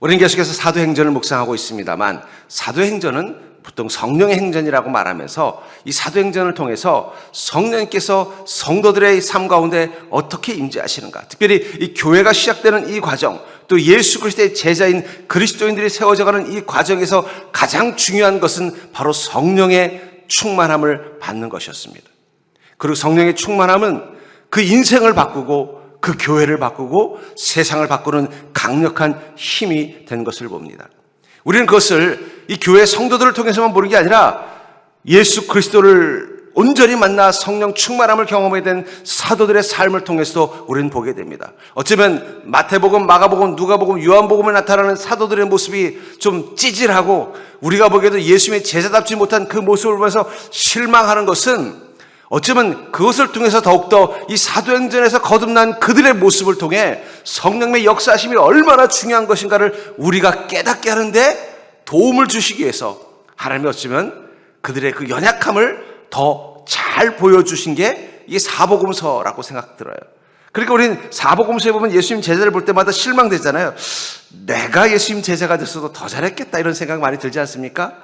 우리는 계속해서 사도행전을 묵상하고 있습니다만 사도행전은 보통 성령의 행전이라고 말하면서 이 사도행전을 통해서 성령님께서 성도들의 삶 가운데 어떻게 임재하시는가, 특별히 이 교회가 시작되는 이 과정, 또 예수 그리스도의 제자인 그리스도인들이 세워져가는 이 과정에서 가장 중요한 것은 바로 성령의 충만함을 받는 것이었습니다. 그리고 성령의 충만함은 그 인생을 바꾸고 그 교회를 바꾸고 세상을 바꾸는 강력한 힘이 된 것을 봅니다. 우리는 그것을 이 교회 성도들을 통해서만 보는 게 아니라 예수 그리스도를 온전히 만나 성령 충만함을 경험하게 된 사도들의 삶을 통해서도 우리는 보게 됩니다. 어쩌면 마태복음, 마가복음, 누가복음, 요한복음에 나타나는 사도들의 모습이 좀 찌질하고 우리가 보기에도 예수님의 제자답지 못한 그 모습을 보면서 실망하는 것은 어쩌면 그것을 통해서 더욱더 이 사도행전에서 거듭난 그들의 모습을 통해 성령의 역사하심이 얼마나 중요한 것인가를 우리가 깨닫게 하는데 도움을 주시기 위해서 하나님이 어쩌면 그들의 그 연약함을 더 잘 보여주신 게 이게 사복음서라고 생각 들어요. 그러니까 우리는 사복음서에 보면 예수님 제자를 볼 때마다 실망되잖아요. 내가 예수님 제자가 됐어도 더 잘했겠다 이런 생각 많이 들지 않습니까?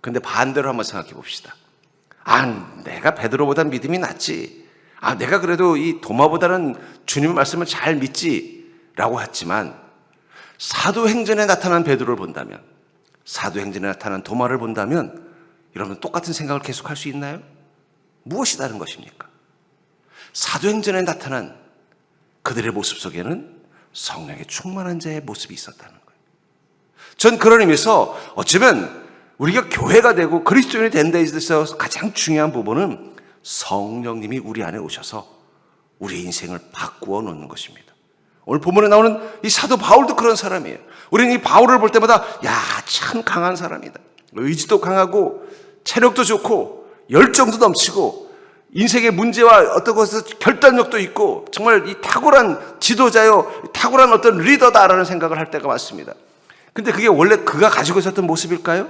그런데 반대로 한번 생각해 봅시다. 내가 베드로보다는 믿음이 낫지. 내가 그래도 이 도마보다는 주님의 말씀을 잘 믿지. 라고 했지만 사도행전에 나타난 베드로를 본다면, 사도행전에 나타난 도마를 본다면 여러분 똑같은 생각을 계속할 수 있나요? 무엇이 다른 것입니까? 사도행전에 나타난 그들의 모습 속에는 성령의 충만한 자의 모습이 있었다는 거예요. 전 그런 의미에서 어쩌면 우리가 교회가 되고 그리스도인이 된 데 있어서 가장 중요한 부분은 성령님이 우리 안에 오셔서 우리의 인생을 바꾸어 놓는 것입니다. 오늘 본문에 나오는 이 사도 바울도 그런 사람이에요. 우리는 이 바울을 볼 때마다 참 강한 사람이다. 의지도 강하고 체력도 좋고 열정도 넘치고 인생의 문제와 어떤 것에서 결단력도 있고 정말 이 탁월한 지도자요, 탁월한 어떤 리더다라는 생각을 할 때가 많습니다. 근데 그게 원래 그가 가지고 있었던 모습일까요?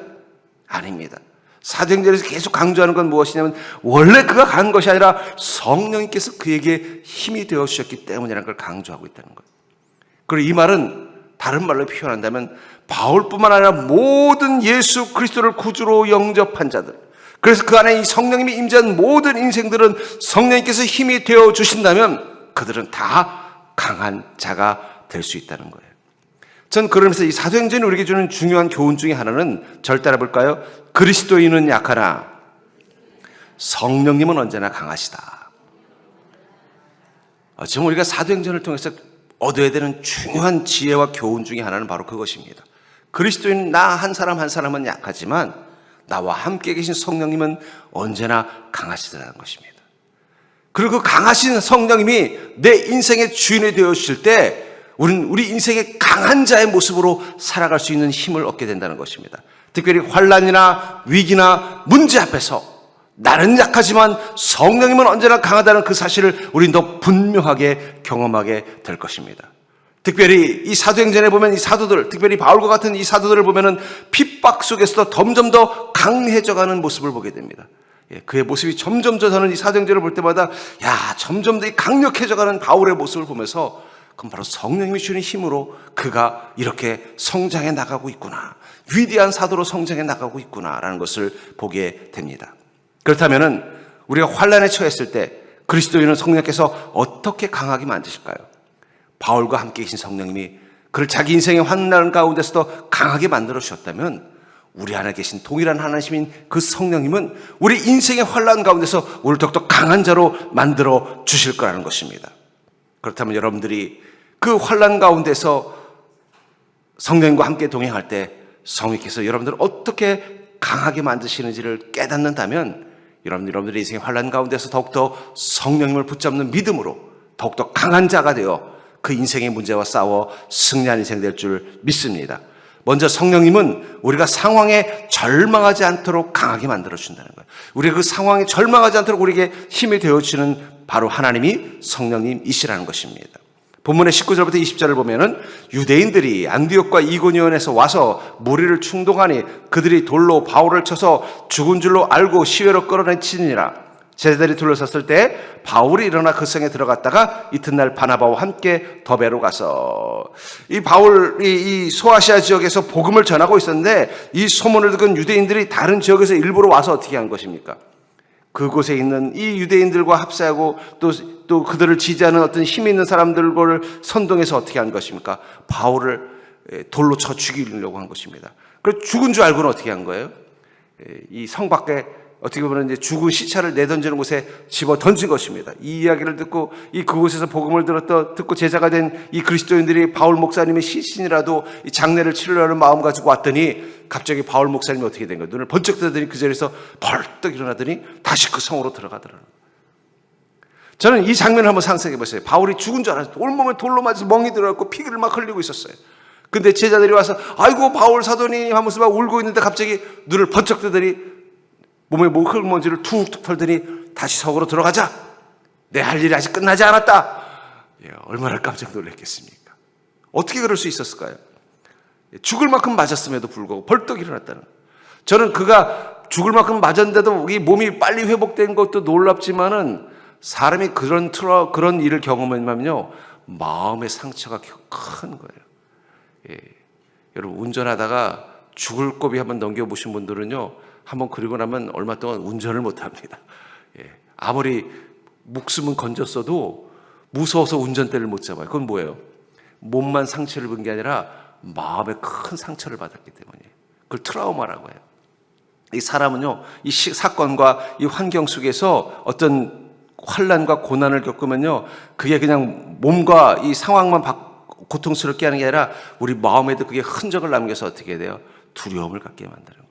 아닙니다. 사도행전에서 계속 강조하는 건 무엇이냐면 원래 그가 강한 것이 아니라 성령님께서 그에게 힘이 되어 주셨기 때문이라는 걸 강조하고 있다는 거예요. 그리고 이 말은 다른 말로 표현한다면 바울뿐만 아니라 모든 예수 그리스도를 구주로 영접한 자들, 그래서 그 안에 이 성령님이 임재한 모든 인생들은 성령님께서 힘이 되어 주신다면 그들은 다 강한 자가 될 수 있다는 거예요. 전 그러면서 이 사도행전이 우리에게 주는 중요한 교훈 중에 하나는 절 따라 볼까요? 그리스도인은 약하나 성령님은 언제나 강하시다. 지금 우리가 사도행전을 통해서 얻어야 되는 중요한 지혜와 교훈 중에 하나는 바로 그것입니다. 그리스도인 나 한 사람 한 사람은 약하지만 나와 함께 계신 성령님은 언제나 강하시다는 것입니다. 그리고 그 강하신 성령님이 내 인생의 주인이 되어 주실 때 우리는 우리 인생의 강한 자의 모습으로 살아갈 수 있는 힘을 얻게 된다는 것입니다. 특별히 환난이나 위기나 문제 앞에서 나는 약하지만 성령님은 언제나 강하다는 그 사실을 우리는 더 분명하게 경험하게 될 것입니다. 특별히 이 사도행전에 보면 이 사도들, 특별히 바울과 같은 이 사도들을 보면은 핍박 속에서도 점점 더 강해져가는 모습을 보게 됩니다. 그의 모습이 점점 더 저는 이 사도행전을 볼 때마다 점점 더 강력해져가는 바울의 모습을 보면서 그럼 바로 성령님이 주는 힘으로 그가 이렇게 성장해 나가고 있구나, 위대한 사도로 성장해 나가고 있구나라는 것을 보게 됩니다. 그렇다면은 우리가 환난에 처했을 때 그리스도인은 성령께서 어떻게 강하게 만드실까요? 바울과 함께 계신 성령님이 그를 자기 인생의 환난 가운데서도 강하게 만들어 주셨다면 우리 안에 계신 동일한 하나님인 그 성령님은 우리 인생의 환난 가운데서 우리를 더욱더 강한 자로 만들어 주실 거라는 것입니다. 그렇다면 여러분들이 그 환난 가운데서 성령님과 함께 동행할 때 성령께서 여러분들을 어떻게 강하게 만드시는지를 깨닫는다면 여러분들의 인생의 환난 가운데서 더욱더 성령님을 붙잡는 믿음으로 더욱더 강한 자가 되어 그 인생의 문제와 싸워 승리한 인생 될 줄 믿습니다. 먼저 성령님은 우리가 상황에 절망하지 않도록 강하게 만들어준다는 거예요. 우리가 그 상황에 절망하지 않도록 우리에게 힘이 되어주시는 바로 하나님이 성령님이시라는 것입니다. 본문의 19절부터 20절을 보면은 유대인들이 안디옥과 이고니온에서 와서 무리를 충동하니 그들이 돌로 바울을 쳐서 죽은 줄로 알고 시외로 끌어내치니라. 제자들이 둘러섰을 때 바울이 일어나 그 성에 들어갔다가 이튿날 바나바와 함께 더베로 가서, 이 바울이 이 소아시아 지역에서 복음을 전하고 있었는데 이 소문을 듣은 유대인들이 다른 지역에서 일부러 와서 어떻게 한 것입니까? 그곳에 있는 이 유대인들과 합세하고 또 그들을 지지하는 어떤 힘이 있는 사람들을 선동해서 어떻게 한 것입니까? 바울을 돌로 쳐 죽이려고 한 것입니다. 그래서 죽은 줄 알고는 어떻게 한 거예요? 이 성 밖에 어떻게 보면 이제 죽은 시체를 내던지는 곳에 집어 던진 것입니다. 이 이야기를 듣고 그곳에서 복음을 듣고 제자가 된 이 그리스도인들이 바울 목사님의 시신이라도 이 장례를 치르려는 마음 가지고 왔더니 갑자기 바울 목사님이 어떻게 된 거예요? 눈을 번쩍 뜨더니 그 자리에서 벌떡 일어나더니 다시 그 성으로 들어가더라고요. 저는 이 장면을 한번 상상해 보세요. 바울이 죽은 줄 알았어요. 온몸에 돌로 맞아서 멍이 들어갔고 피를 막 흘리고 있었어요. 근데 제자들이 와서 아이고 바울 사도님 하면서 막 울고 있는데 갑자기 눈을 번쩍 뜨더니 몸에 흙먼지를 툭툭 털더니 다시 성으로 들어가자. 내 할 일이 아직 끝나지 않았다. 얼마나 깜짝 놀랐겠습니까? 어떻게 그럴 수 있었을까요? 죽을 만큼 맞았음에도 불구하고 벌떡 일어났다는 거예요. 저는 그가 죽을 만큼 맞았는데도 이 몸이 빨리 회복된 것도 놀랍지만은 사람이 그런 일을 경험하면요 마음의 상처가 큰 거예요. 여러분 운전하다가 죽을 고비 한번 넘겨보신 분들은요 한번 그리고 나면 얼마 동안 운전을 못합니다. 아무리 목숨은 건졌어도 무서워서 운전대를 못 잡아요. 그건 뭐예요? 몸만 상처를 입은 게 아니라 마음에 큰 상처를 받았기 때문이에요. 그걸 트라우마라고 해요. 이 사람은요 이 사건과 이 환경 속에서 어떤 환난과 고난을 겪으면요 그게 그냥 몸과 이 상황만 고통스럽게 하는 게 아니라 우리 마음에도 그게 흔적을 남겨서 어떻게 돼요? 두려움을 갖게 만드는 거예요.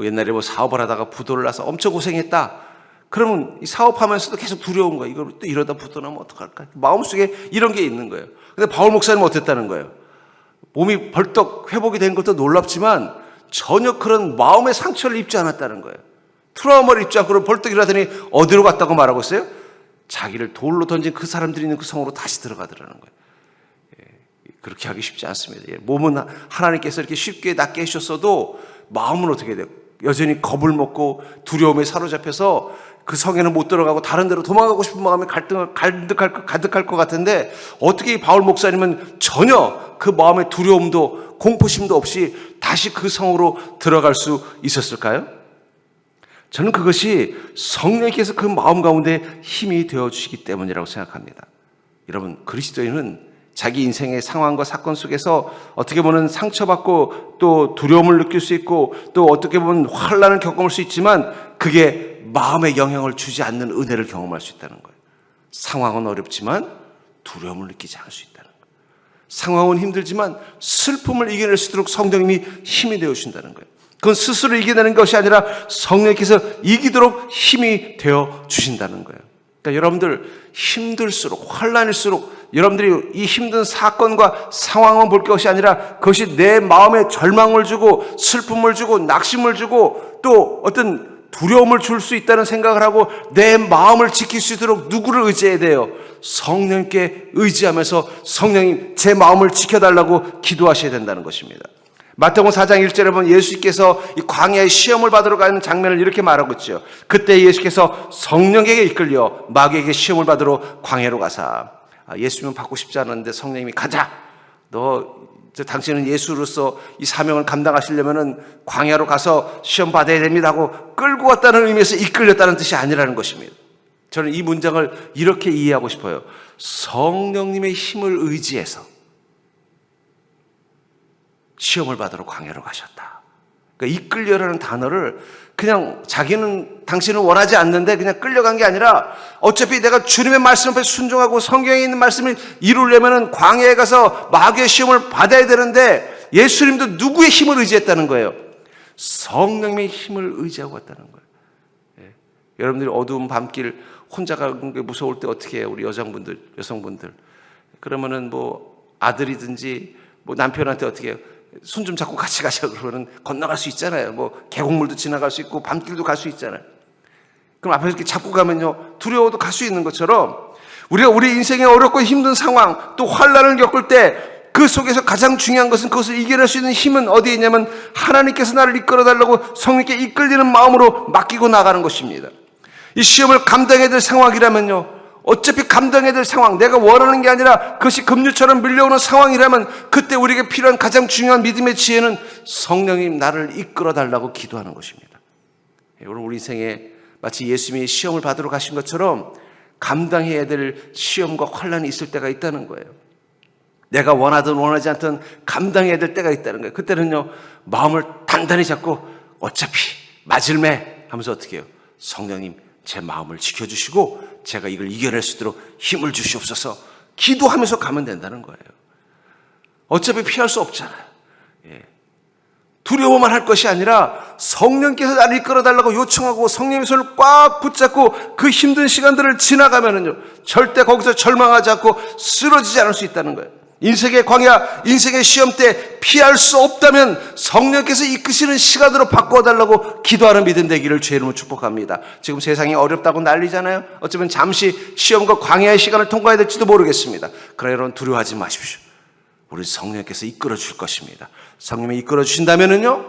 옛날에 사업을 하다가 부도를 나서 엄청 고생했다. 그러면 이 사업하면서도 계속 두려운 거예요. 이걸 또 이러다 부도 나면 어떡할까? 마음속에 이런 게 있는 거예요. 근데 바울 목사님은 어땠다는 거예요? 몸이 벌떡 회복이 된 것도 놀랍지만 전혀 그런 마음의 상처를 입지 않았다는 거예요. 트라우마를 입지 않고 벌떡 일어나더니 어디로 갔다고 말하고 있어요? 자기를 돌로 던진 그 사람들이 있는 그 성으로 다시 들어가더라는 거예요. 그렇게 하기 쉽지 않습니다. 몸은 하나님께서 이렇게 쉽게 낫게 해주셨어도 마음은 어떻게 돼요? 여전히 겁을 먹고 두려움에 사로잡혀서 그 성에는 못 들어가고 다른 데로 도망가고 싶은 마음이 가득할 것 같은데 어떻게 바울 목사님은 전혀 그 마음의 두려움도 공포심도 없이 다시 그 성으로 들어갈 수 있었을까요? 저는 그것이 성령께서 그 마음 가운데 힘이 되어주시기 때문이라고 생각합니다. 여러분 그리스도인은 자기 인생의 상황과 사건 속에서 어떻게 보면 상처받고 또 두려움을 느낄 수 있고 또 어떻게 보면 환난을 겪을 수 있지만 그게 마음에 영향을 주지 않는 은혜를 경험할 수 있다는 거예요. 상황은 어렵지만 두려움을 느끼지 않을 수 있다는 거예요. 상황은 힘들지만 슬픔을 이겨낼 수 있도록 성령님이 힘이 되어주신다는 거예요. 그건 스스로 이겨내는 것이 아니라 성령께서 이기도록 힘이 되어 주신다는 거예요. 그러니까 여러분들 힘들수록 환난일수록 여러분들이 이 힘든 사건과 상황만 볼 것이 아니라 그것이 내 마음에 절망을 주고 슬픔을 주고 낙심을 주고 또 어떤 두려움을 줄 수 있다는 생각을 하고 내 마음을 지킬 수 있도록 누구를 의지해야 돼요? 성령께 의지하면서 성령님 제 마음을 지켜달라고 기도하셔야 된다는 것입니다. 마태복음 4장 1절에 보면 예수께서 이 광야의 시험을 받으러 가는 장면을 이렇게 말하고 있죠. 그때 예수께서 성령에게 이끌려 마귀에게 시험을 받으러 광야로 가사 예수님은 받고 싶지 않았는데 성령님이 가자. 당신은 예수로서 이 사명을 감당하시려면은 광야로 가서 시험 받아야 됩니다 하고 끌고 왔다는 의미에서 이끌렸다는 뜻이 아니라는 것입니다. 저는 이 문장을 이렇게 이해하고 싶어요. 성령님의 힘을 의지해서 시험을 받으러 광야로 가셨다. 그러니까 이끌려라는 단어를 그냥 당신은 원하지 않는데 그냥 끌려간 게 아니라 어차피 내가 주님의 말씀 앞에 순종하고 성경에 있는 말씀을 이루려면 광야에 가서 마귀의 시험을 받아야 되는데 예수님도 누구의 힘을 의지했다는 거예요? 성령님의 힘을 의지하고 왔다는 거예요. 여러분들이 어두운 밤길 혼자 가는 게 무서울 때 어떻게 해요? 우리 여성분들. 그러면은 아들이든지 남편한테 어떻게 해요? 손 좀 잡고 같이 가자 그러면 건너갈 수 있잖아요. 계곡물도 지나갈 수 있고 밤길도 갈 수 있잖아요. 그럼 앞에서 이렇게 잡고 가면요 두려워도 갈 수 있는 것처럼 우리가 우리 인생의 어렵고 힘든 상황 또 환난을 겪을 때 그 속에서 가장 중요한 것은 그것을 이겨낼 수 있는 힘은 어디에 있냐면 하나님께서 나를 이끌어달라고 성령께 이끌리는 마음으로 맡기고 나가는 것입니다. 이 시험을 감당해야 될 상황이라면요, 어차피 감당해야 될 상황, 내가 원하는 게 아니라 그것이 급류처럼 밀려오는 상황이라면 그때 우리에게 필요한 가장 중요한 믿음의 지혜는 성령님 나를 이끌어 달라고 기도하는 것입니다. 오늘 우리 인생에 마치 예수님이 시험을 받으러 가신 것처럼 감당해야 될 시험과 환난이 있을 때가 있다는 거예요. 내가 원하든 원하지 않든 감당해야 될 때가 있다는 거예요. 그때는요, 마음을 단단히 잡고 어차피 맞을매 하면서 어떻게 해요? 성령님 제 마음을 지켜주시고 제가 이걸 이겨낼 수 있도록 힘을 주시옵소서 기도하면서 가면 된다는 거예요. 어차피 피할 수 없잖아요. 두려워만 할 것이 아니라 성령께서 나를 이끌어달라고 요청하고 성령의 손을 꽉 붙잡고 그 힘든 시간들을 지나가면은요, 절대 거기서 절망하지 않고 쓰러지지 않을 수 있다는 거예요. 인생의 광야, 인생의 시험 때 피할 수 없다면 성령께서 이끄시는 시간으로 바꿔달라고 기도하는 믿음 되기를 주의 이름으로 축복합니다. 지금 세상이 어렵다고 난리잖아요. 어쩌면 잠시 시험과 광야의 시간을 통과해야 될지도 모르겠습니다. 그러나 여러분 두려워하지 마십시오. 우리 성령께서 이끌어 줄 것입니다. 성령이 이끌어 주신다면은요,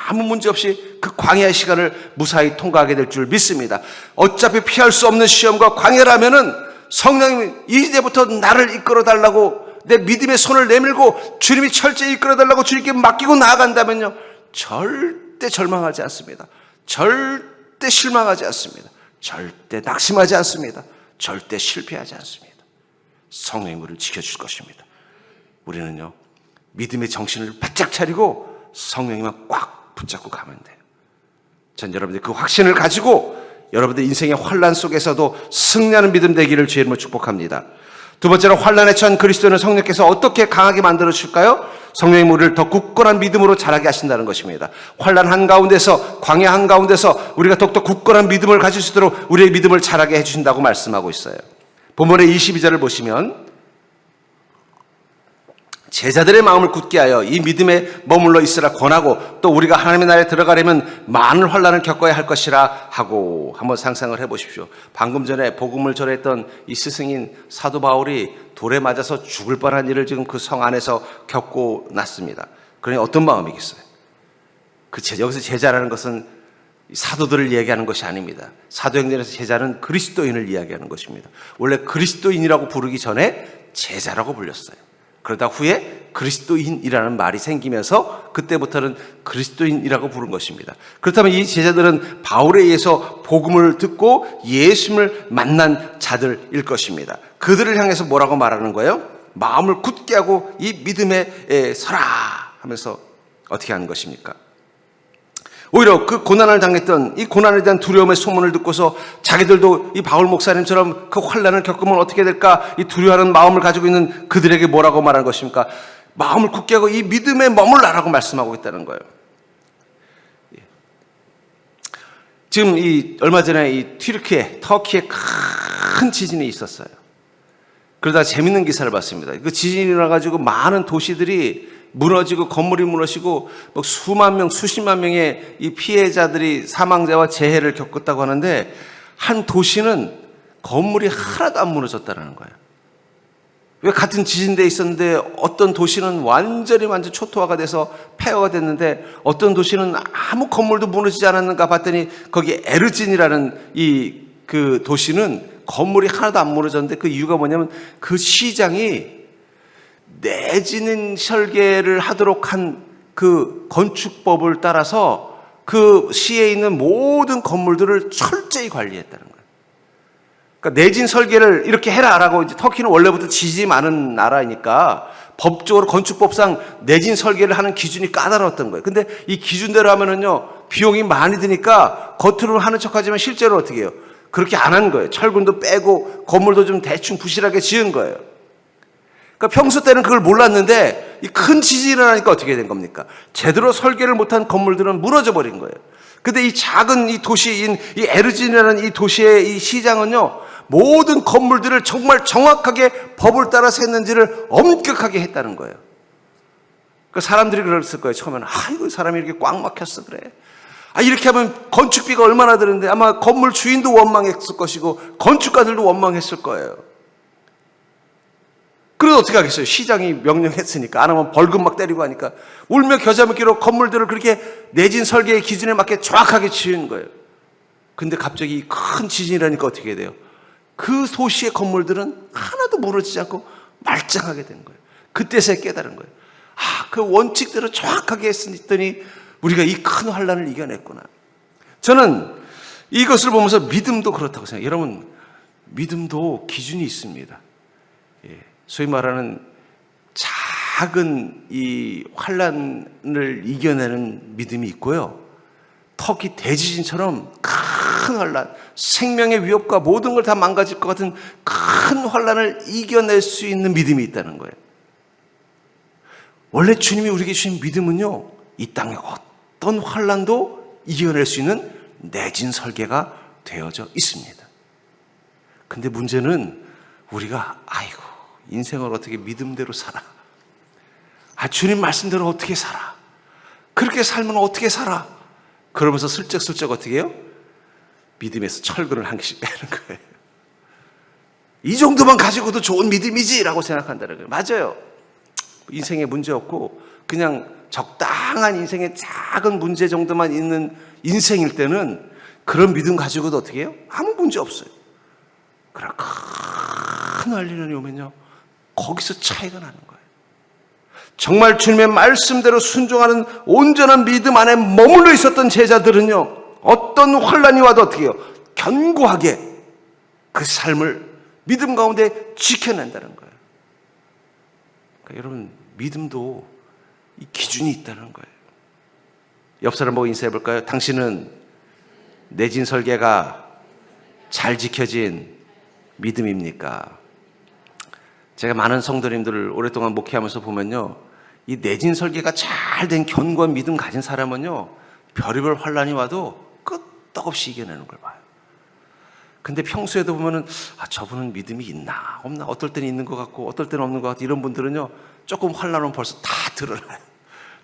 아무 문제 없이 그 광야의 시간을 무사히 통과하게 될 줄 믿습니다. 어차피 피할 수 없는 시험과 광야라면은 성령님이 이제부터 나를 이끌어 달라고 내 믿음의 손을 내밀고 주님이 철저히 이끌어 달라고 주님께 맡기고 나아간다면요, 절대 절망하지 않습니다. 절대 실망하지 않습니다. 절대 낙심하지 않습니다. 절대 실패하지 않습니다. 성령이 우리를 지켜줄 것입니다. 우리는요, 믿음의 정신을 바짝 차리고 성령님만 꽉 붙잡고 가면 돼요. 전 여러분들 그 확신을 가지고 여러분들 인생의 환난 속에서도 승리하는 믿음 되기를 주의 이름으로 축복합니다. 두 번째로, 환난에 처한 그리스도인을 성령께서 어떻게 강하게 만들어 주실까요? 성령님 우리를 더 굳건한 믿음으로 자라게 하신다는 것입니다. 환난 한가운데서, 광야 한가운데서 우리가 더욱더 굳건한 믿음을 가질 수 있도록 우리의 믿음을 자라게 해주신다고 말씀하고 있어요. 본문의 22절을 보시면 제자들의 마음을 굳게 하여 이 믿음에 머물러 있으라 권하고 또 우리가 하나님의 나라에 들어가려면 많은 환난을 겪어야 할 것이라 하고, 한번 상상을 해보십시오. 방금 전에 복음을 전했던 이 스승인 사도 바울이 돌에 맞아서 죽을 뻔한 일을 지금 그 성 안에서 겪고 났습니다. 그러니 어떤 마음이겠어요? 여기서 제자라는 것은 사도들을 이야기하는 것이 아닙니다. 사도행전에서 제자는 그리스도인을 이야기하는 것입니다. 원래 그리스도인이라고 부르기 전에 제자라고 불렸어요. 그러다 후에 그리스도인이라는 말이 생기면서 그때부터는 그리스도인이라고 부른 것입니다. 그렇다면 이 제자들은 바울에 의해서 복음을 듣고 예수님을 만난 자들일 것입니다. 그들을 향해서 뭐라고 말하는 거예요? 마음을 굳게 하고 이 믿음에 서라 하면서 어떻게 하는 것입니까? 오히려 그 고난을 당했던 이 고난에 대한 두려움의 소문을 듣고서 자기들도 이 바울 목사님처럼 그 환난을 겪으면 어떻게 될까, 이 두려워하는 마음을 가지고 있는 그들에게 뭐라고 말하는 것입니까? 마음을 굳게 하고 이 믿음에 머물라라고 말씀하고 있다는 거예요. 지금 얼마 전에 이 터키에 큰 지진이 있었어요. 그러다 재밌는 기사를 봤습니다. 그 지진이 일어나가지고 많은 도시들이 무너지고 건물이 무너지고 수만 명, 수십만 명의 이 피해자들이 사망자와 재해를 겪었다고 하는데, 한 도시는 건물이 하나도 안 무너졌다는 거예요. 왜? 같은 지진대에 있었는데 어떤 도시는 완전 초토화가 돼서 폐허가 됐는데 어떤 도시는 아무 건물도 무너지지 않았는가 봤더니 거기 에르진이라는 그 도시는 건물이 하나도 안 무너졌는데, 그 이유가 뭐냐면 그 시장이 내지는 설계를 하도록 한 그 건축법을 따라서 그 시에 있는 모든 건물들을 철저히 관리했다는 거예요. 그러니까 내진 설계를 이렇게 해라라고, 이제 터키는 원래부터 지진이 많은 나라이니까 법적으로 건축법상 내진 설계를 하는 기준이 까다로웠던 거예요. 근데 이 기준대로 하면은요, 비용이 많이 드니까 겉으로 하는 척하지만 실제로 어떻게 해요? 그렇게 안 한 거예요. 철근도 빼고 건물도 좀 대충 부실하게 지은 거예요. 그러니까 평소 때는 그걸 몰랐는데 이 큰 지진이 일어나니까 어떻게 된 겁니까? 제대로 설계를 못한 건물들은 무너져 버린 거예요. 근데 이 작은 이 도시인 이 에르진이라는 이 도시의 이 시장은요, 모든 건물들을 정말 정확하게 법을 따라서 했는지를 엄격하게 했다는 거예요. 그러니까 사람들이 그랬을 거예요. 처음에는 이거 사람이 이렇게 꽉 막혔어 그래. 이렇게 하면 건축비가 얼마나 드는데 아마 건물 주인도 원망했을 것이고 건축가들도 원망했을 거예요. 그래도 어떻게 하겠어요? 시장이 명령했으니까. 안 하면 벌금 막 때리고 하니까 울며 겨자 먹기로 건물들을 그렇게 내진 설계의 기준에 맞게 정확하게 지은 거예요. 근데 갑자기 큰 지진이라니까 어떻게 돼요? 그 도시의 건물들은 하나도 무너지지 않고 말짱하게 되는 거예요. 그때서야 깨달은 거예요. 그 원칙대로 정확하게 했더니 우리가 이 큰 환난을 이겨냈구나. 저는 이것을 보면서 믿음도 그렇다고 생각해요. 여러분, 믿음도 기준이 있습니다. 소위 말하는 작은 이 환난을 이겨내는 믿음이 있고요. 터키 대지진처럼 큰 환난, 생명의 위협과 모든 걸 다 망가질 것 같은 큰 환난을 이겨낼 수 있는 믿음이 있다는 거예요. 원래 주님이 우리에게 주신 믿음은요, 이 땅의 어떤 환난도 이겨낼 수 있는 내진 설계가 되어져 있습니다. 근데 문제는 우리가 인생을 어떻게 믿음대로 살아? 주님 말씀대로 어떻게 살아? 그렇게 살면 어떻게 살아? 그러면서 슬쩍슬쩍 어떻게 해요? 믿음에서 철근을 한 개씩 빼는 거예요. 이 정도만 가지고도 좋은 믿음이지라고 생각한다는 거예요. 맞아요. 인생에 문제 없고 그냥 적당한 인생의 작은 문제 정도만 있는 인생일 때는 그런 믿음 가지고도 어떻게 해요? 아무 문제 없어요. 그러나 큰 환난이 오면요, 거기서 차이가 나는 거예요. 정말 주님의 말씀대로 순종하는 온전한 믿음 안에 머물러 있었던 제자들은요, 어떤 환난이 와도 어떻게 해요? 견고하게 그 삶을 믿음 가운데 지켜낸다는 거예요. 그러니까 여러분, 믿음도 이 기준이 있다는 거예요. 옆 사람 보고 인사해 볼까요? 당신은 내진 설계가 잘 지켜진 믿음입니까? 제가 많은 성도님들을 오랫동안 목회하면서 보면요, 이 내진 설계가 잘 된 견고한 믿음 가진 사람은요, 별의별 환난이 와도 끄떡없이 이겨내는 걸 봐요. 근데 평소에도 보면은 저분은 믿음이 있나 없나, 어떨 때는 있는 것 같고 어떨 때는 없는 것 같고, 이런 분들은요, 조금 환난 오면 벌써 다 드러나요.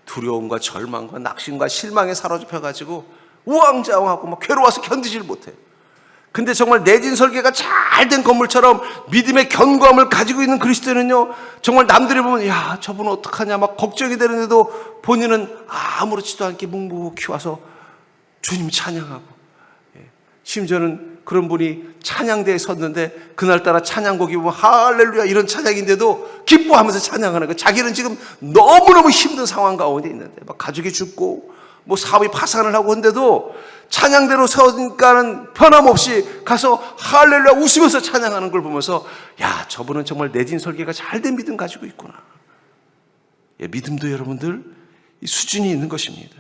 두려움과 절망과 낙심과 실망에 사로잡혀가지고 우왕좌왕하고 막 괴로워서 견디질 못해요. 근데 정말 내진 설계가 잘 된 건물처럼 믿음의 견고함을 가지고 있는 그리스도인은요, 정말 남들이 보면 저분은 어떡하냐 막 걱정이 되는데도 본인은 아무렇지도 않게 묵묵히 와서 주님 찬양하고, 심지어는 그런 분이 찬양대에 섰는데 그날따라 찬양곡이 보면 할렐루야 이런 찬양인데도 기뻐하면서 찬양하는 거예요. 자기는 지금 너무너무 힘든 상황 가운데 있는데 막 가족이 죽고 뭐 사업이 파산을 하고 한데도 찬양대로 서니까는 변함없이 가서 할렐루야 웃으면서 찬양하는 걸 보면서 저분은 정말 내진 설계가 잘된 믿음 가지고 있구나. 믿음도 여러분들 이 수준이 있는 것입니다.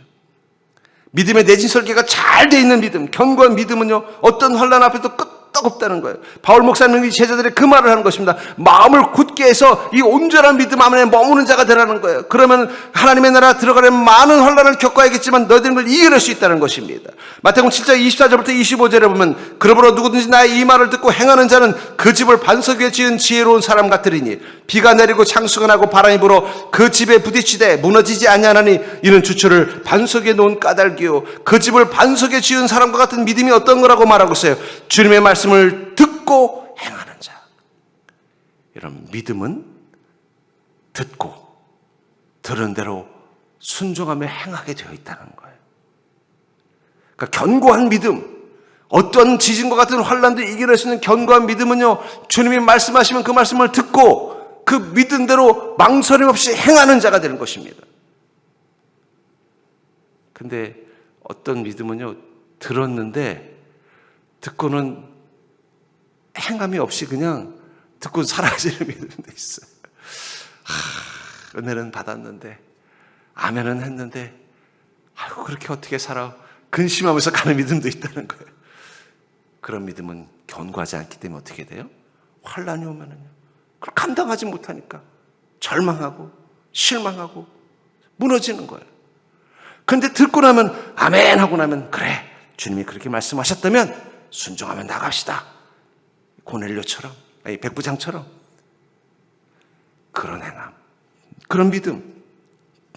믿음의 내진 설계가 잘 돼 있는 믿음, 견고한 믿음은요, 어떤 환난 앞에도 끄떡없다는 거예요. 바울 목사님이 제자들의 그 말을 하는 것입니다. 마음을 굳게 해서 이 온전한 믿음 안에 머무는 자가 되라는 거예요. 그러면 하나님의 나라 들어가려면 많은 환난을 겪어야겠지만 너희들은 걸 이겨낼 수 있다는 것입니다. 마태복음 7장 24절부터 25절에 보면, 그러므로 누구든지 나의 이 말을 듣고 행하는 자는 그 집을 반석 위에 지은 지혜로운 사람 같으리니 비가 내리고 창수가 나고 바람이 불어 그 집에 부딪히되 무너지지 아니하나니 이는 주초를 반석 위에 놓은 까닭이요 그 집을 반석에 지은 사람과 같은 믿음이 어떤 거라고 말하고 있어요. 주님의 말씀을 듣고 행하는 자. 이런 믿음은 듣고 들은 대로 순종하며 행하게 되어 있다는 거예요. 그러니까 견고한 믿음, 어떤 지진과 같은 환난도 이겨낼 수 있는 견고한 믿음은요, 주님이 말씀하시면 그 말씀을 듣고 그 믿은 대로 망설임 없이 행하는 자가 되는 것입니다. 근데 어떤 믿음은요, 들었는데 듣고는 행함이 없이 그냥 듣고 사라지는 믿음도 있어요. 은혜는 받았는데 아멘은 했는데 그렇게 어떻게 살아? 근심하면서 가는 믿음도 있다는 거예요. 그런 믿음은 견고하지 않기 때문에 어떻게 돼요? 환난이 오면은요, 그걸 감당하지 못하니까 절망하고 실망하고 무너지는 거예요. 그런데 듣고 나면 아멘 하고 나면, 그래 주님이 그렇게 말씀하셨다면 순종하면 나갑시다. 고넬료처럼, 백부장처럼 그런 행함, 그런 믿음,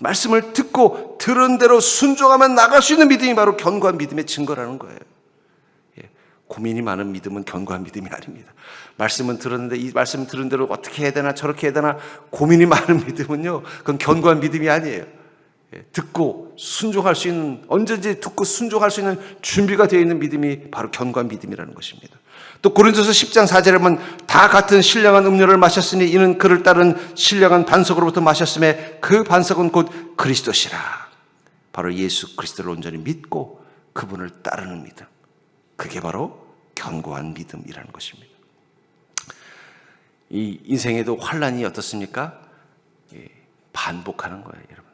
말씀을 듣고 들은 대로 순종하면 나갈 수 있는 믿음이 바로 견고한 믿음의 증거라는 거예요. 고민이 많은 믿음은 견고한 믿음이 아닙니다. 말씀은 들었는데 이 말씀 들은 대로 어떻게 해야 되나 저렇게 해야 되나 고민이 많은 믿음은요, 그건 견고한 믿음이 아니에요. 듣고 순종할 수 있는, 언제든지 듣고 순종할 수 있는 준비가 되어 있는 믿음이 바로 견고한 믿음이라는 것입니다. 또 고린도서 10장 4절에 보면 다 같은 신령한 음료를 마셨으니 이는 그를 따른 신령한 반석으로부터 마셨음에 그 반석은 곧 그리스도시라. 바로 예수 그리스도를 온전히 믿고 그분을 따르는 믿음, 그게 바로 견고한 믿음이라는 것입니다. 이 인생에도 환란이 어떻습니까? 반복하는 거예요, 여러분.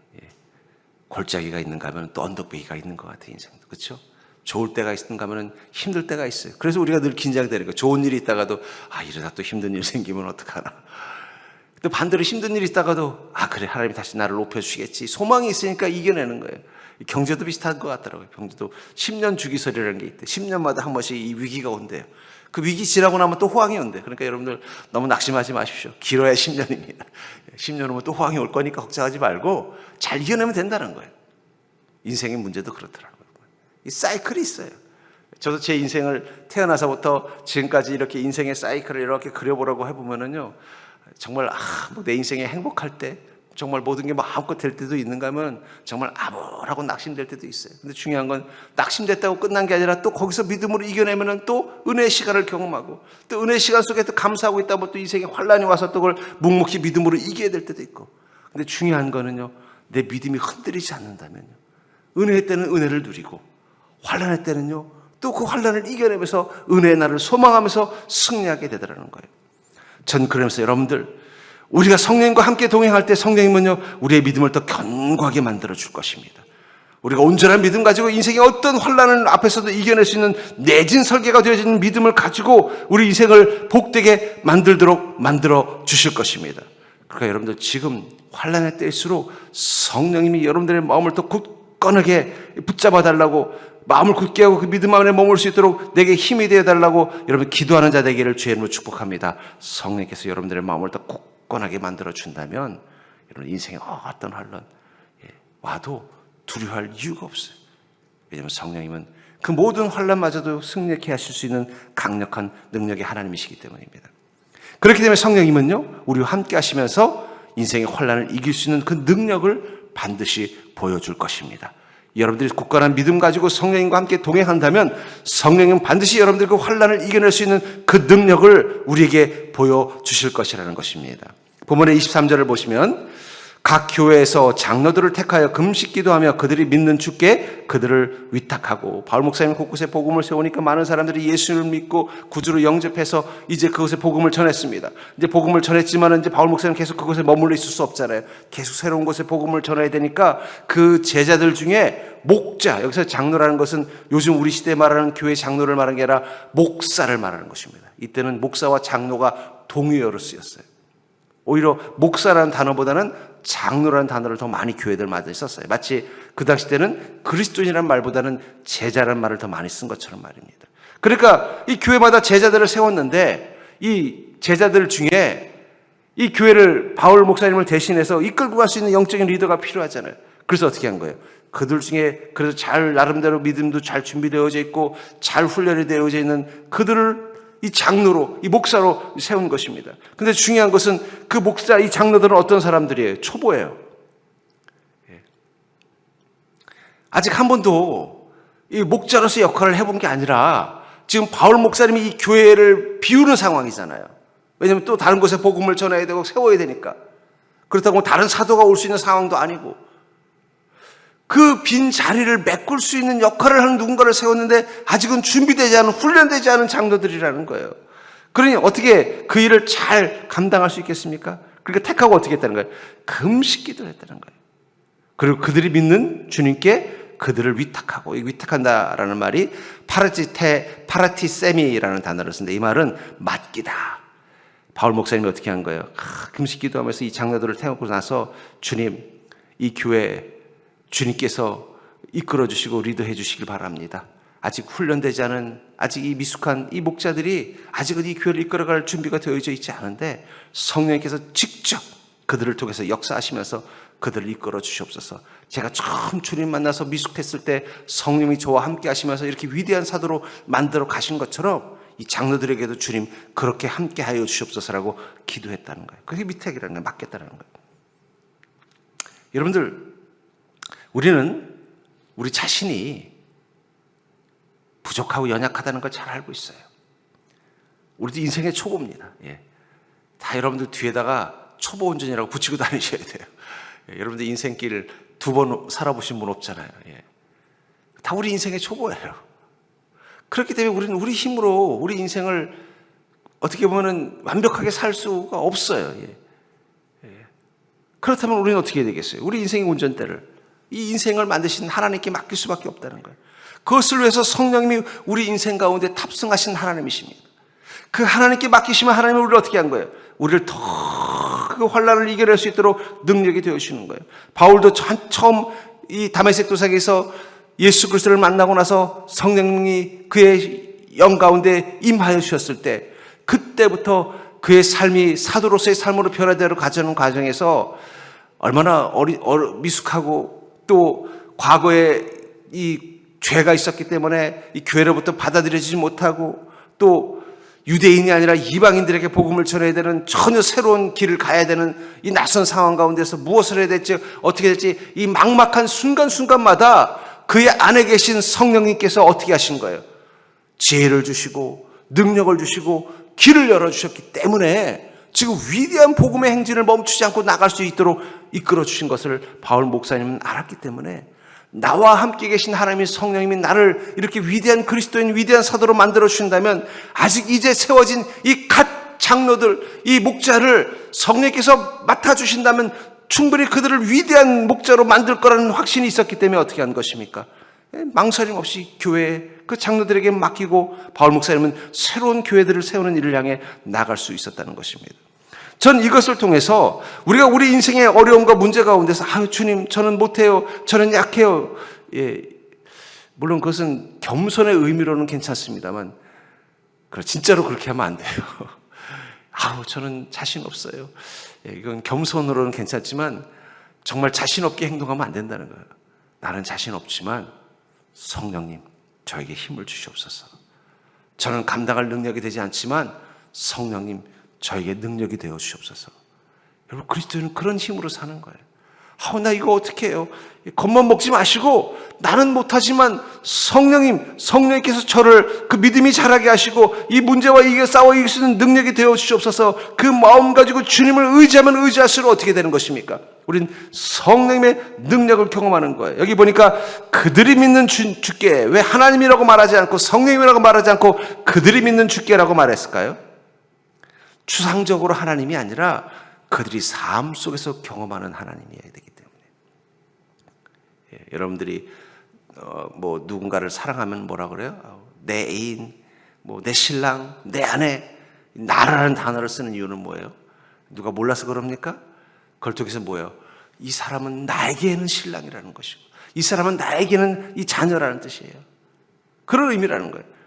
골짜기가 있는가 하면 또 언덕배기가 있는 것 같아요, 인생도. 그렇죠? 좋을 때가 있는가 하면 힘들 때가 있어요. 그래서 우리가 늘 긴장되는 거예요. 좋은 일이 있다가도 이러다 또 힘든 일 생기면 어떡하나. 또 반대로 힘든 일이 있다가도 그래, 하나님이 다시 나를 높여주시겠지. 소망이 있으니까 이겨내는 거예요. 경제도 비슷한 것 같더라고요. 경제도 10년 주기설이라는 게 있대. 10년마다 한 번씩 이 위기가 온대요. 그 위기 지나고 나면 또 호황이 온대. 그러니까 여러분들 너무 낙심하지 마십시오. 길어야 10년입니다. 10년 후면 또 호황이 올 거니까 걱정하지 말고 잘 이겨내면 된다는 거예요. 인생의 문제도 그렇더라고요. 이 사이클이 있어요. 저도 제 인생을 태어나서부터 지금까지 이렇게 인생의 사이클을 이렇게 그려보라고 해보면은요, 정말 내 인생에 행복할 때, 정말 모든 게 마음껏 될 때도 있는가 하면 정말 암울하고 낙심될 때도 있어요. 근데 중요한 건 낙심됐다고 끝난 게 아니라 또 거기서 믿음으로 이겨내면은 또 은혜의 시간을 경험하고, 또 은혜의 시간 속에 또 감사하고 있다 보면 또 인생에 환란이 와서 또 그걸 묵묵히 믿음으로 이겨야 될 때도 있고. 근데 중요한 거는요, 내 믿음이 흔들리지 않는다면요, 은혜의 때는 은혜를 누리고 환란의 때는요 또 그 환란을 이겨내면서 은혜의 날을 소망하면서 승리하게 되더라는 거예요. 전 그러면서 여러분들, 우리가 성령님과 함께 동행할 때 성령님은요 우리의 믿음을 더 견고하게 만들어 줄 것입니다. 우리가 온전한 믿음 가지고 인생의 어떤 환란을 앞에서도 이겨낼 수 있는 내진 설계가 되어지는 믿음을 가지고 우리 인생을 복되게 만들도록 만들어 주실 것입니다. 그러니까 여러분들, 지금 환란의 때일수록 성령님이 여러분들의 마음을 더 굳건하게 붙잡아 달라고, 마음을 굳게 하고 그 믿음 안에 머물 수 있도록 내게 힘이 되어 달라고 여러분 기도하는 자 되기를 주의 이름으로 축복합니다. 성령께서 여러분들의 마음을 더 굳건하게 만들어 준다면 여러분 인생에 어떤 환란 와도 두려워할 이유가 없어요. 왜냐하면 성령님은 그 모든 환란마저도 승리케 하실 수 있는 강력한 능력의 하나님이시기 때문입니다. 그렇기 때문에 성령님은요 우리와 함께 하시면서 인생의 환란을 이길 수 있는 그 능력을 반드시 보여줄 것입니다. 여러분들이 굳건한 믿음 가지고 성령님과 함께 동행한다면 성령님은 반드시 여러분들 그 환란을 이겨낼 수 있는 그 능력을 우리에게 보여주실 것이라는 것입니다. 본문의 23절을 보시면 각 교회에서 장로들을 택하여 금식 기도하며 그들이 믿는 주께 그들을 위탁하고, 바울 목사님 곳곳에 복음을 세우니까 많은 사람들이 예수를 믿고 구주로 영접해서 이제 그곳에 복음을 전했습니다. 이제 복음을 전했지만 이제 바울 목사님 계속 그곳에 머물러 있을 수 없잖아요. 계속 새로운 곳에 복음을 전해야 되니까 그 제자들 중에 목자, 여기서 장로라는 것은 요즘 우리 시대에 말하는 교회 장로를 말하는 게 아니라 목사를 말하는 것입니다. 이때는 목사와 장로가 동의어로 쓰였어요. 오히려 목사라는 단어보다는 장로라는 단어를 더 많이 교회들마다 썼어요. 마치 그 당시 때는 그리스도인이라는 말보다는 제자라는 말을 더 많이 쓴 것처럼 말입니다. 그러니까 이 교회마다 제자들을 세웠는데 이 제자들 중에 이 교회를 바울 목사님을 대신해서 이끌고 갈 수 있는 영적인 리더가 필요하잖아요. 그래서 어떻게 한 거예요? 그들 중에 그래서 잘 나름대로 믿음도 잘 준비되어져 있고 잘 훈련이 되어져 있는 그들을 이 장로로, 이 목사로 세운 것입니다. 근데 중요한 것은 그 목사, 이 장로들은 어떤 사람들이에요? 초보예요. 아직 한 번도 이 목자로서의 역할을 해본 게 아니라 지금 바울 목사님이 이 교회를 비우는 상황이잖아요. 왜냐하면 또 다른 곳에 복음을 전해야 되고 세워야 되니까. 그렇다고 다른 사도가 올 수 있는 상황도 아니고, 그 빈 자리를 메꿀 수 있는 역할을 하는 누군가를 세웠는데 아직은 준비되지 않은, 훈련되지 않은 장로들이라는 거예요. 그러니 어떻게 그 일을 잘 감당할 수 있겠습니까? 그러니까 택하고 어떻게 했다는 거예요? 금식 기도를 했다는 거예요. 그리고 그들이 믿는 주님께 그들을 위탁하고, 이 위탁한다라는 말이 파라티세미라는 단어를 쓰는데 이 말은 맡기다. 바울 목사님이 어떻게 한 거예요? 금식 기도하면서 이 장로들을 태우고 나서 주님, 이 교회 주님께서 이끌어 주시고 리더해 주시길 바랍니다. 아직 훈련되지 않은, 아직 이 미숙한 이 목자들이 아직은 이 교회를 이끌어갈 준비가 되어져 있지 않은데 성령님께서 직접 그들을 통해서 역사하시면서 그들을 이끌어 주시옵소서. 제가 처음 주님 만나서 미숙했을 때 성령이 저와 함께 하시면서 이렇게 위대한 사도로 만들어 가신 것처럼 이 장로들에게도 주님 그렇게 함께 하여 주시옵소서라고 기도했다는 거예요. 그게 위탁이라는 거예요. 맡겠다는 거예요. 여러분들, 우리는 우리 자신이 부족하고 연약하다는 걸 잘 알고 있어요. 우리도 인생의 초보입니다. 예. 다 여러분들 뒤에다가 초보 운전이라고 붙이고 다니셔야 돼요. 예. 여러분들 인생길 2번 살아보신 분 없잖아요. 예. 다 우리 인생의 초보예요. 그렇기 때문에 우리는 우리 힘으로 우리 인생을 어떻게 보면 완벽하게 살 수가 없어요. 예. 예. 그렇다면 우리는 어떻게 해야 되겠어요? 우리 인생의 운전대를, 이 인생을 만드신 하나님께 맡길 수밖에 없다는 거예요. 그것을 위해서 성령님이 우리 인생 가운데 탑승하신 하나님이십니다. 그 하나님께 맡기시면 하나님은 우리를 어떻게 한 거예요? 우리를 더 그 환난을 이겨낼 수 있도록 능력이 되어주시는 거예요. 바울도 처음 이 다메섹 도상에서 예수 그리스도를 만나고 나서 성령님이 그의 영 가운데 임하여 주셨을 때, 그때부터 그의 삶이 사도로서의 삶으로 변화되어 가져오는 과정에서 얼마나 미숙하고 또 과거에 이 죄가 있었기 때문에 이 교회로부터 받아들여지지 못하고, 또 유대인이 아니라 이방인들에게 복음을 전해야 되는 전혀 새로운 길을 가야 되는 이 낯선 상황 가운데서 무엇을 해야 될지 어떻게 될지 이 막막한 순간순간마다 그의 안에 계신 성령님께서 어떻게 하신 거예요? 지혜를 주시고 능력을 주시고 길을 열어주셨기 때문에 지금 위대한 복음의 행진을 멈추지 않고 나갈 수 있도록 이끌어 주신 것을 바울 목사님은 알았기 때문에, 나와 함께 계신 하나님의 성령님이 나를 이렇게 위대한 그리스도인, 위대한 사도로 만들어 주신다면, 아직 이제 세워진 이 갓 장로들, 이 목자를 성령께서 맡아주신다면 충분히 그들을 위대한 목자로 만들 거라는 확신이 있었기 때문에 어떻게 한 것입니까? 망설임 없이 교회에 그 장로들에게 맡기고 바울 목사님은 새로운 교회들을 세우는 일을 향해 나갈 수 있었다는 것입니다. 전 이것을 통해서 우리가 우리 인생의 어려움과 문제 가운데서 주님 저는 못해요, 저는 약해요, 예, 물론 그것은 겸손의 의미로는 괜찮습니다만 진짜로 그렇게 하면 안 돼요. 저는 자신 없어요. 예, 이건 겸손으로는 괜찮지만 정말 자신 없게 행동하면 안 된다는 거예요. 나는 자신 없지만 성령님 저에게 힘을 주시옵소서. 저는 감당할 능력이 되지 않지만 성령님 저에게 능력이 되어 주시옵소서. 여러분, 그리스도인은 그런 힘으로 사는 거예요. 나 이거 어떻게 해요? 겁만 먹지 마시고, 나는 못하지만 성령님께서 저를 그 믿음이 자라게 하시고 이 문제와 이겨 싸워 이길 수 있는 능력이 되어 주시옵소서. 그 마음 가지고 주님을 의지하면 의지할수록 어떻게 되는 것입니까? 우린 성령님의 능력을 경험하는 거예요. 여기 보니까 그들이 믿는 주께, 왜 하나님이라고 말하지 않고 성령님이라고 말하지 않고 그들이 믿는 주께라고 말했을까요? 추상적으로 하나님이 아니라 그들이 삶 속에서 경험하는 하나님이어야 되기 때문에. 예, 여러분들이 누군가를 사랑하면 뭐라 그래요? 내 애인, 내 신랑, 내 아내, 나라는 단어를 쓰는 이유는 뭐예요? 누가 몰라서 그럽니까? 그걸 통해서 뭐예요? 이 사람은 나에게는 신랑이라는 것이고 이 사람은 나에게는 이 자녀라는 뜻이에요. 그런 의미라는 거예요.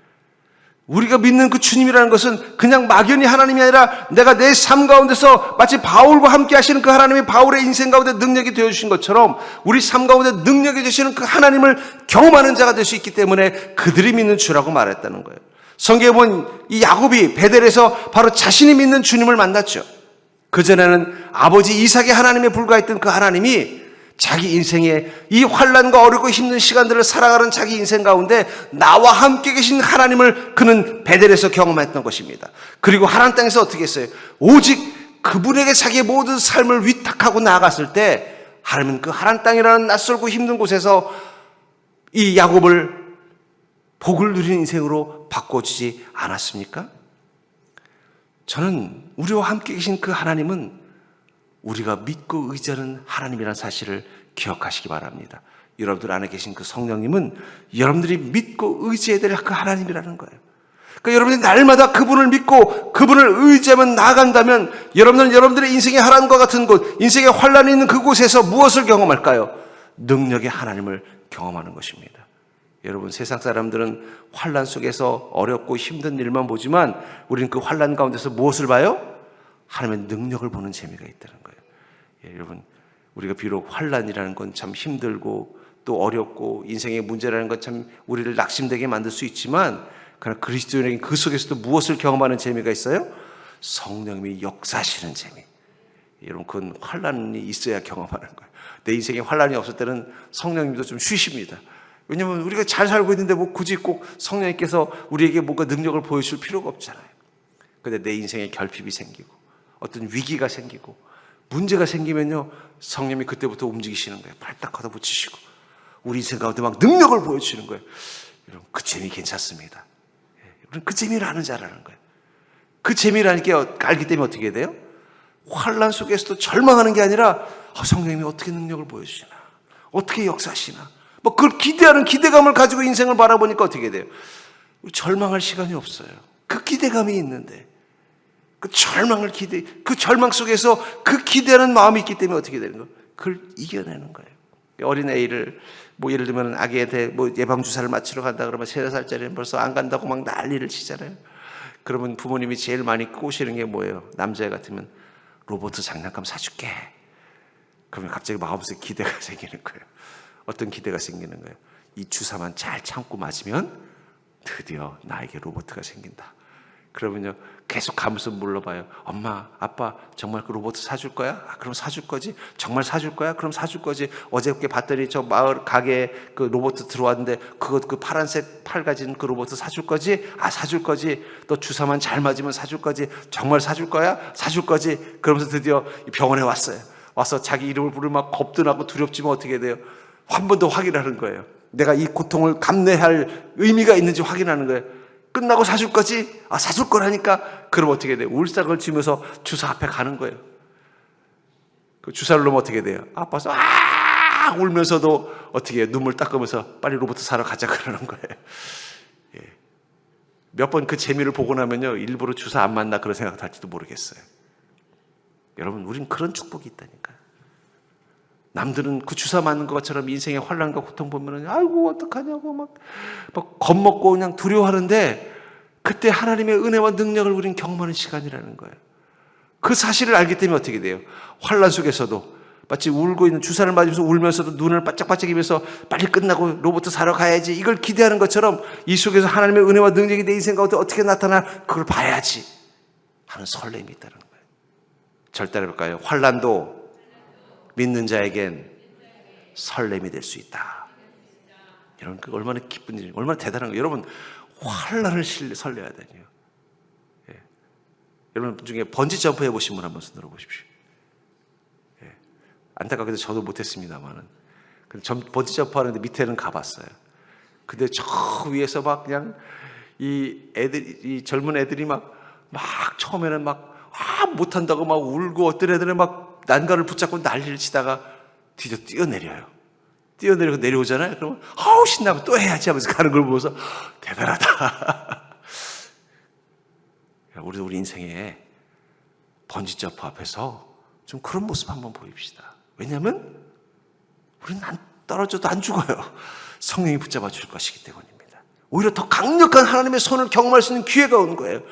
우리가 믿는 그 주님이라는 것은 그냥 막연히 하나님이 아니라 내가 내 삶 가운데서 마치 바울과 함께 하시는 그 하나님이 바울의 인생 가운데 능력이 되어주신 것처럼 우리 삶 가운데 능력이 되시는 그 하나님을 경험하는 자가 될 수 있기 때문에 그들이 믿는 주라고 말했다는 거예요. 성경에 보면 이 야곱이 베델에서 바로 자신이 믿는 주님을 만났죠. 그전에는 아버지 이삭의 하나님에 불과했던 그 하나님이 자기 인생에 이 환난과 어렵고 힘든 시간들을 살아가는 자기 인생 가운데 나와 함께 계신 하나님을 그는 베델에서 경험했던 것입니다. 그리고 하나님 땅에서 어떻게 했어요? 오직 그분에게 자기의 모든 삶을 위탁하고 나아갔을 때 하나님은 그 하나님 땅이라는 낯설고 힘든 곳에서 이 야곱을 복을 누리는 인생으로 바꿔주지 않았습니까? 저는 우리와 함께 계신 그 하나님은 우리가 믿고 의지하는 하나님이라는 사실을 기억하시기 바랍니다. 여러분들 안에 계신 그 성령님은 여러분들이 믿고 의지해야 될 그 하나님이라는 거예요. 그러니까 여러분들이 날마다 그분을 믿고 그분을 의지하면 나아간다면 여러분들은 여러분들의 인생의 하나님과 같은 곳, 인생의 환란이 있는 그곳에서 무엇을 경험할까요? 능력의 하나님을 경험하는 것입니다. 여러분, 세상 사람들은 환란 속에서 어렵고 힘든 일만 보지만 우리는 그 환란 가운데서 무엇을 봐요? 하나님의 능력을 보는 재미가 있다는 거예요. 예, 여러분, 우리가 비록 환난이라는 건 참 힘들고 또 어렵고 인생의 문제라는 건 참 우리를 낙심되게 만들 수 있지만, 그러나 그리스도인에게 그 속에서도 무엇을 경험하는 재미가 있어요? 성령님이 역사하시는 재미. 여러분, 그건 환란이 있어야 경험하는 거예요. 내 인생에 환란이 없을 때는 성령님도 좀 쉬십니다. 왜냐하면 우리가 잘 살고 있는데 뭐 굳이 꼭 성령님께서 우리에게 뭔가 능력을 보여줄 필요가 없잖아요. 근데 내 인생에 결핍이 생기고 어떤 위기가 생기고 문제가 생기면요, 성령님이 그때부터 움직이시는 거예요. 발딱 걷어붙이시고 우리 인생 가운데 막 능력을 보여주시는 거예요. 여러분, 그 재미 괜찮습니다. 여러분, 그 재미를 아는 자라는 거예요. 그 재미를 알기 때문에 어떻게 돼요? 환란 속에서도 절망하는 게 아니라 성령님이 어떻게 능력을 보여주시나, 어떻게 역사하시나, 뭐 그걸 기대하는 기대감을 가지고 인생을 바라보니까 어떻게 돼요? 절망할 시간이 없어요. 그 기대감이 있는데, 그 절망 속에서 그 기대하는 마음이 있기 때문에 어떻게 되는 거예요? 그걸 이겨내는 거예요. 어린애를 뭐 예를 들면 아기한테 뭐 예방주사를 맞추러 간다 그러면 3살짜리는 벌써 안 간다고 막 난리를 치잖아요. 그러면 부모님이 제일 많이 꼬시는 게 뭐예요? 남자애 같으면 로봇 장난감 사줄게. 그러면 갑자기 마음속에 기대가 생기는 거예요. 어떤 기대가 생기는 거예요? 이 주사만 잘 참고 맞으면 드디어 나에게 로봇가 생긴다. 그러면요, 계속 가면서 물어봐요. 엄마, 아빠, 정말 그 로봇 사줄 거야? 그럼 사줄 거지. 정말 사줄 거야? 그럼 사줄 거지. 어저께 봤더니 저 마을 가게에 그 로봇 들어왔는데 그 파란색 팔 가진 그 로봇 사줄 거지? 사줄 거지. 너 주사만 잘 맞으면 사줄 거지. 정말 사줄 거야? 사줄 거지. 그러면서 드디어 병원에 왔어요. 와서 자기 이름을 부르면 막 겁도 나고 두렵지만 어떻게 돼요? 한 번 더 확인하는 거예요. 내가 이 고통을 감내할 의미가 있는지 확인하는 거예요. 끝나고 사줄 거지? 사줄 거라니까? 그럼 어떻게 돼요? 울상을 지면서 주사 앞에 가는 거예요. 그 주사를 놓으면 어떻게 돼요? 아파서 울면서도 어떻게 해요? 눈물 닦으면서 빨리 로봇 사러 가자 그러는 거예요. 몇 번 그 재미를 보고 나면요, 일부러 주사 안 맞나 그런 생각 할지도 모르겠어요. 여러분, 우린 그런 축복이 있다니까요. 남들은 그 주사 맞는 것처럼 인생의 환란과 고통 보면은 아이고 어떡하냐고 막 겁먹고 그냥 두려워하는데, 그때 하나님의 은혜와 능력을 우리는 경험하는 시간이라는 거예요. 그 사실을 알기 때문에 어떻게 돼요? 환란 속에서도 마치 울고 있는, 주사를 맞으면서 울면서도 눈을 반짝반짝이면서 빨리 끝나고 로봇 사러 가야지, 이걸 기대하는 것처럼 이 속에서 하나님의 은혜와 능력이 내 인생 가운데 어떻게 나타나, 그걸 봐야지 하는 설렘이 있다는 거예요. 절대로 볼까요? 환란도 믿는 자에겐 설렘이 될 수 있다. 여러분, 그 얼마나 기쁜 일이, 얼마나 대단한 거예요. 여러분, 환란을 설레야 되요. 여러분 중에 번지 점프 해보신 분 한번 손 들어보십시오. 안타깝게도 저도 못했습니다만은, 번지 점프 하는데 밑에는 가봤어요. 근데 저 위에서 막 그냥 이 젊은 애들이 막 처음에는 못한다고 막 울고, 어떤 애들은 막 난간을 붙잡고 난리를 치다가 뒤져 뛰어내려요. 뛰어내리고 내려오잖아요. 그러면 신나고 또 해야지 하면서 가는 걸 보면서 대단하다. 우리 인생에 번지점프 앞에서 좀 그런 모습 한번 보입시다. 왜냐하면 우리는 떨어져도 안 죽어요. 성령이 붙잡아 줄 것이기 때문입니다. 오히려 더 강력한 하나님의 손을 경험할 수 있는 기회가 온 거예요.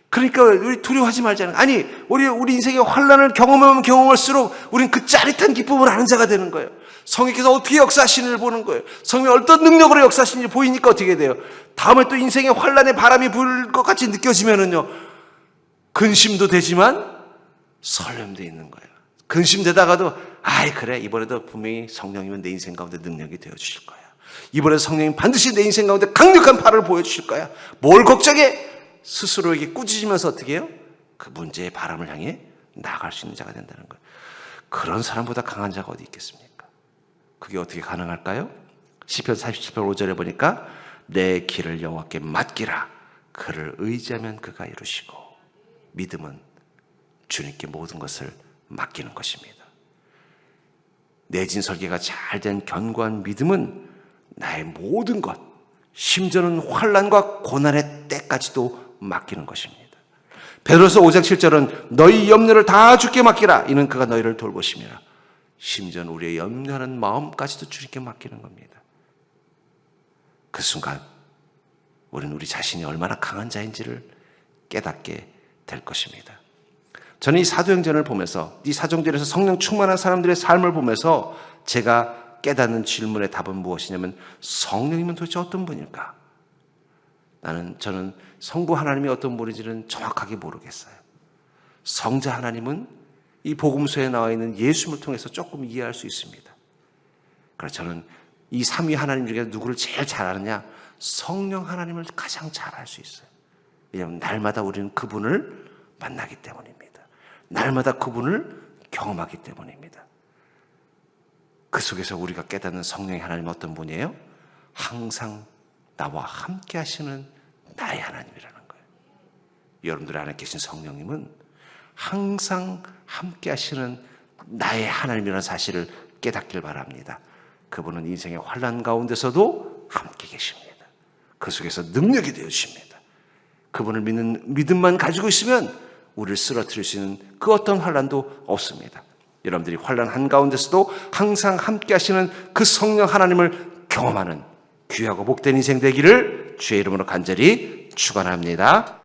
그러니까 우리 두려워하지 말자는, 아니 우리 인생의 환란을 경험하면 경험할수록 우리는 그 짜릿한 기쁨을 아는 자가 되는 거예요. 성령께서 어떻게 역사하시는지를 보는 거예요. 성령이 어떤 능력으로 역사하시는지 보이니까 어떻게 돼요? 다음에 또 인생의 환란의 바람이 불 것 같이 느껴지면은요, 근심도 되지만 설렘도 있는 거예요. 근심되다가도 그래, 이번에도 분명히 성령이면 내 인생 가운데 능력이 되어 주실 거야. 이번에도 성령님 반드시 내 인생 가운데 강력한 팔을 보여주실 거야. 뭘 걱정해? 스스로에게 꾸짖으면서 어떻게 해요? 그 문제의 바람을 향해 나아갈 수 있는 자가 된다는 거예요. 그런 사람보다 강한 자가 어디 있겠습니까? 그게 어떻게 가능할까요? 시편 47편 5절에 보니까 내 길을 여호와께 맡기라. 그를 의지하면 그가 이루시고. 믿음은 주님께 모든 것을 맡기는 것입니다. 내진 설계가 잘된 견고한 믿음은 나의 모든 것, 심지어는 환난과 고난의 때까지도 맡기는 것입니다. 베드로서 5장 7절은 너희 염려를 다 주께 맡기라. 이는 그가 너희를 돌보심이라. 심지어는 우리의 염려하는 마음까지도 주님께 맡기는 겁니다. 그 순간 우리는 우리 자신이 얼마나 강한 자인지를 깨닫게 될 것입니다. 저는 이 사도행전을 보면서, 이 사도행전에서 성령 충만한 사람들의 삶을 보면서 제가 깨닫는 질문의 답은 무엇이냐면, 성령님은 도대체 어떤 분일까? 저는 성부 하나님이 어떤 분인지는 정확하게 모르겠어요. 성자 하나님은 이 복음서에 나와 있는 예수님을 통해서 조금 이해할 수 있습니다. 그래서 저는 이 삼위 하나님 중에 누구를 제일 잘 아느냐? 성령 하나님을 가장 잘 알 수 있어요. 왜냐하면 날마다 우리는 그분을 만나기 때문입니다. 날마다 그분을 경험하기 때문입니다. 그 속에서 우리가 깨닫는 성령의 하나님은 어떤 분이에요? 항상 나와 함께 하시는 나의 하나님이라는 거예요. 여러분들 안에 계신 성령님은 항상 함께 하시는 나의 하나님이라는 사실을 깨닫길 바랍니다. 그분은 인생의 환난 가운데서도 함께 계십니다. 그 속에서 능력이 되어주십니다. 그분을 믿는 믿음만 가지고 있으면 우리를 쓰러뜨릴 수 있는 그 어떤 환난도 없습니다. 여러분들이 환난 한가운데서도 항상 함께 하시는 그 성령 하나님을 경험하는 귀하고 복된 인생 되기를 주의 이름으로 간절히 축원합니다.